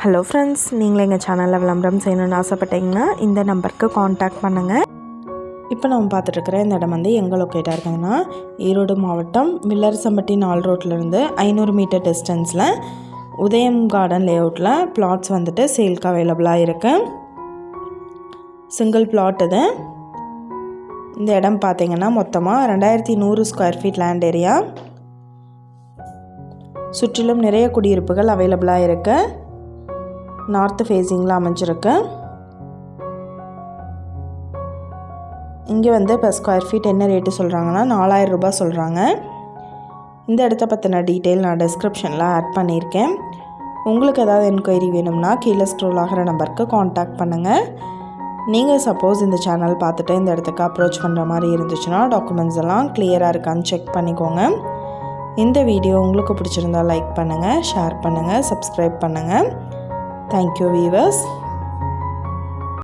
Hello friends, நீங்களும் எங்கள் சேனலில் விளம்பரம் செய்யணுன்னு ஆசைப்பட்டீங்கன்னா இந்த நம்பருக்கு காண்டாக்ட் பண்ணுங்கள். இப்போ நம்ம பார்த்துட்ருக்குற இந்த இடம் வந்து எங்கே லொக்கேட்டாக இருக்குதுன்னா, ஈரோடு மாவட்டம் வில்லரசம்பட்டி 4 ரோட்லேருந்து 500 மீட்டர் டிஸ்டன்ஸில் உதயம் கார்டன் லேஅவுட்டில் பிளாட்ஸ் வந்துட்டு சேல்க்கு அவைலபிளாக இருக்குது. சிங்கிள் பிளாட் இது. இந்த இடம் பார்த்திங்கன்னா மொத்தமாக 2100 ஸ்கொயர் ஃபீட் லேண்ட் ஏரியா. சுற்றிலும் நிறைய குடியிருப்புகள் அவைலபிளாக இருக்குது. நார்த்து ஃபேஸிங்கில் அமைஞ்சிருக்கு. இங்கே வந்து இப்போ ஸ்கொயர் ஃபீட் என்ன ரேட்டு சொல்கிறாங்கன்னா 4000 ரூபாய் சொல்கிறாங்க. இந்த இடத்த பற்றின டீட்டெயில் நான் டிஸ்கிரிப்ஷனில் ஆட் பண்ணியிருக்கேன். உங்களுக்கு ஏதாவது என்கொயரி வேணும்னா கீழே ஸ்க்ரோல் ஆகிற நம்பருக்கு காண்டாக்ட் பண்ணுங்கள். நீங்கள் சப்போஸ் இந்த சேனல் பார்த்துட்டு இந்த இடத்துக்கு அப்ரோச் பண்ணுற மாதிரி இருந்துச்சுன்னா டாக்குமெண்ட்ஸ் எல்லாம் கிளியராக இருக்கான்னு செக் பண்ணிக்கோங்க. இந்த வீடியோ உங்களுக்கு பிடிச்சிருந்தால் லைக் பண்ணுங்கள், ஷேர் பண்ணுங்கள், சப்ஸ்கிரைப் பண்ணுங்கள். Thank you viewers.